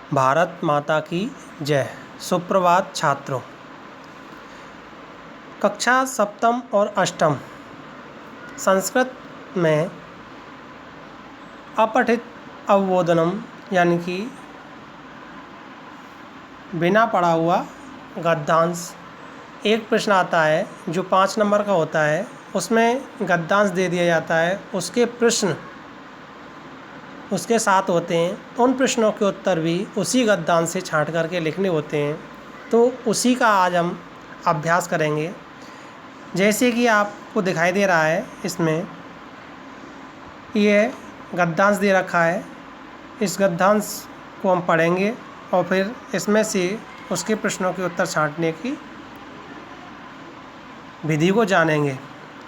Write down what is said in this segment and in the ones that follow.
भारत माता की जय। सुप्रभात छात्रों। कक्षा सप्तम और अष्टम संस्कृत में अपठित अवबोधनम यानी कि बिना पढ़ा हुआ गद्यांश एक प्रश्न आता है जो 5 नंबर का होता है। उसमें गद्यांश दे दिया जाता है, उसके प्रश्न उसके साथ होते हैं। उन प्रश्नों के उत्तर भी उसी गद्यांश से छांट करके लिखने होते हैं। तो उसी का आज हम अभ्यास करेंगे। जैसे कि आपको दिखाई दे रहा है, इसमें ये गद्यांश दे रखा है। इस गद्यांश को हम पढ़ेंगे और फिर इसमें से उसके प्रश्नों के उत्तर छांटने की विधि को जानेंगे।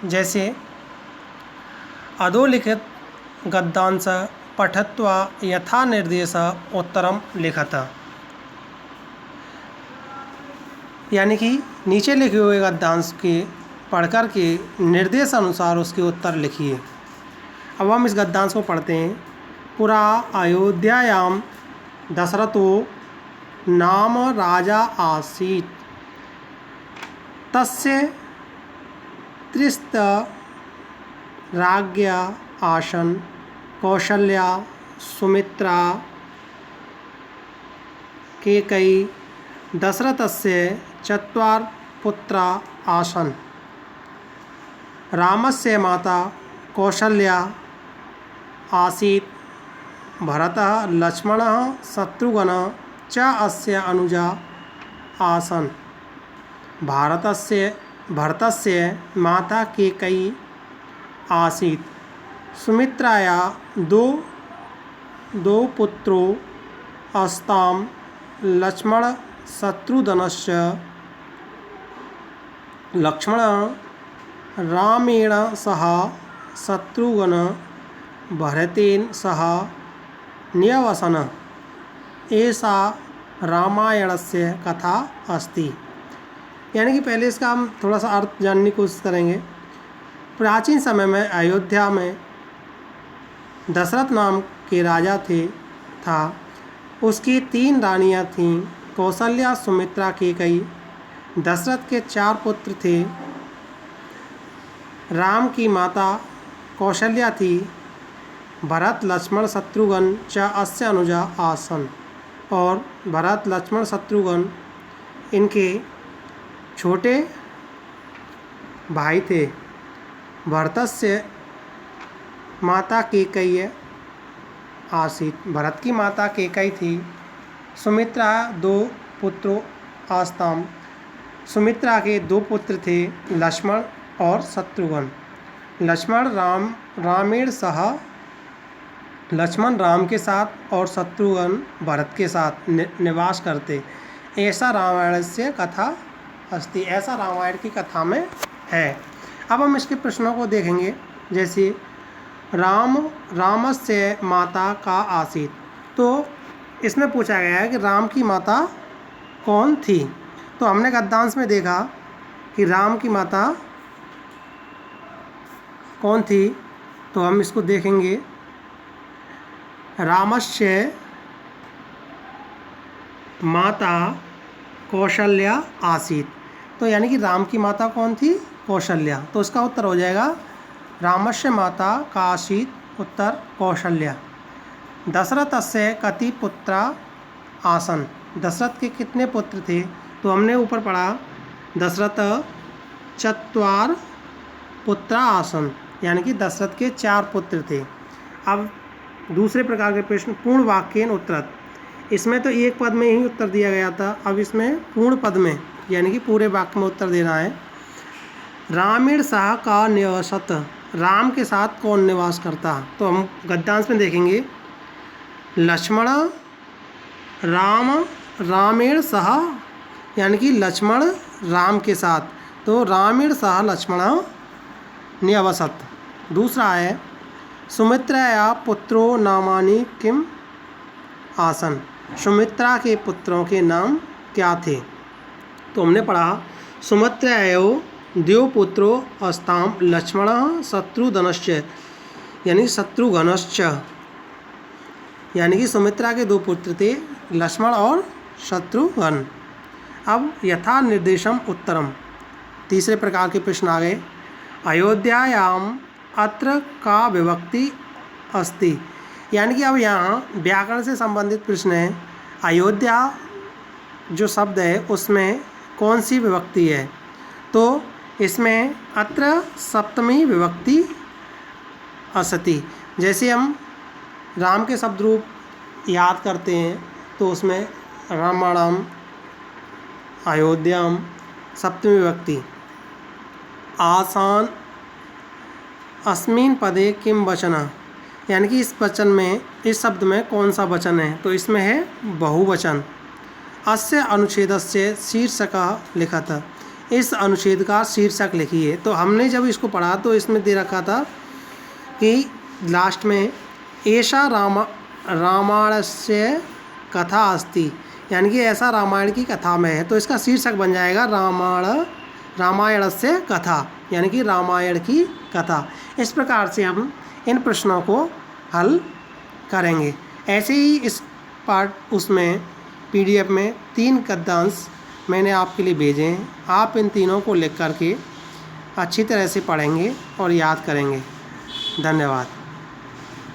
जैसे अधोलिखित गद्यांश पठत्वा यथा निर्देश उत्तरम लिखत, यानी कि नीचे लिखे हुए गद्यांश के पढ़कर के निर्देश अनुसार उसके उत्तर लिखिए। अब हम इस गद्यांश को पढ़ते हैं। पुरा अयोध्यायां दशरथो नाम राजा आसीत्, तस्य त्रिस्त राज्ञा आसन्, कौशल्या, सुमित्रा, केकयी। दशरथस्य 4 पुत्रा आसन्। रामस्य माता कौशल्या आसीत्, भरतः, लक्ष्मणः, शत्रुघ्नः च अस्य अनुजा आसन्। भरतस्य माता केकयी आसीत्। सुमित्राया दो पुत्रो अस्तां, लक्ष्मण शत्रुघ्नश्च। लक्ष्मणः रामेण सह, शत्रुघ्नः भरतेन सह न्यवसन्। एषा रामायणस्य कथा अस्ति। यानी कि पहले इसका हम थोड़ा सा अर्थ जानने की कोशिश करेंगे। प्राचीन समय में अयोध्या में दशरथ नाम के राजा था। उसकी 3 रानियां थीं, कौशल्या, सुमित्रा, केकयी। दशरथ के 4 पुत्र थे। राम की माता कौशल्या थी। भरत, लक्ष्मण, शत्रुघ्न च अस्य अनुजा आसन्। और भरत, लक्ष्मण, शत्रुघ्न इनके छोटे भाई थे। भरतस्य माता केकयी आसीत्, भरत की माता केकयी थी। सुमित्रा 2 पुत्रों आस्ताम, सुमित्रा के 2 पुत्र थे, लक्ष्मण और शत्रुघ्न। लक्ष्मण राम के साथ और शत्रुघ्न भरत के साथ निवास करते। ऐसा रामायणस्य कथा अस्ति, ऐसा रामायण की कथा में है। अब हम इसके प्रश्नों को देखेंगे। जैसे रामस्य माता का आसीत्, तो इसमें पूछा गया है कि राम की माता कौन थी। तो हमने गद्यांश में देखा कि राम की माता कौन थी, तो हम इसको देखेंगे। रामस्य माता कौशल्या आसीत्, तो यानी कि राम की माता कौन थी? कौशल्या। तो इसका उत्तर हो जाएगा रामस्य माता का आसीत्, उत्तर कौशल्या। दशरथस्य कति पुत्रा आसन्, दशरथ के कितने पुत्र थे? तो हमने ऊपर पढ़ा दशरथ 4 पुत्रा आसन्, यानी कि दशरथ के 4 पुत्र थे। अब दूसरे प्रकार के प्रश्न, पूर्ण वाक्येन उत्तरत्। इसमें तो एक पद में ही उत्तर दिया गया था, अब इसमें पूर्ण पद में यानी कि पूरे वाक्य में उत्तर देना है। रामेण सह का निवसत, राम के साथ कौन निवास करता? तो हम गद्यांश में देखेंगे। लक्ष्मण रामेण सह, यानी कि लक्ष्मण राम के साथ, तो रामेण सह लक्ष्मण निवसत। दूसरा है सुमित्राया पुत्रो नामानि किम आसन्, सुमित्रा के पुत्रों के नाम क्या थे? तो हमने पढ़ा सुमित्रायो 2 पुत्रो अस्ताम, लक्ष्मण शत्रुघ्नश्च, यानी शत्रुघ्नश्च, यानी कि सुमित्रा के 2 पुत्र थे, लक्ष्मण और शत्रुघ्न। अब यथा निर्देशम उत्तरम, तीसरे प्रकार के प्रश्न आ गए। अयोध्यायाम अत्र का विभक्ति अस्ति, यानी कि अब यहाँ व्याकरण से संबंधित प्रश्न है। अयोध्या जो शब्द है उसमें कौन सी विभक्ति है, तो इसमें अत्र सप्तमी विभक्ति असति। जैसे हम राम के शब्द रूप याद करते हैं तो उसमें रामायणम, अयोध्याम, सप्तमी विभक्ति। आसान अस्मिन् पदे किम वचन, यानी कि इस वचन में, इस शब्द में कौन सा वचन है, तो इसमें है बहुवचन। अस्य अनुच्छेदस्य शीर्षकः लिखत, इस अनुच्छेद का शीर्षक लिखिए। तो हमने जब इसको पढ़ा तो इसमें दे रखा था कि लास्ट में ऐसा रामायणस्य कथा अस्ति, यानी कि ऐसा रामायण की कथा में है, तो इसका शीर्षक बन जाएगा रामायणस्य कथा, यानी कि रामायण की कथा। इस प्रकार से हम इन प्रश्नों को हल करेंगे। ऐसे ही इस उसमें PDF में 3 गद्यांश मैंने आपके लिए भेजे हैं। आप इन तीनों को लिख करके अच्छी तरह से पढ़ेंगे और याद करेंगे। धन्यवाद।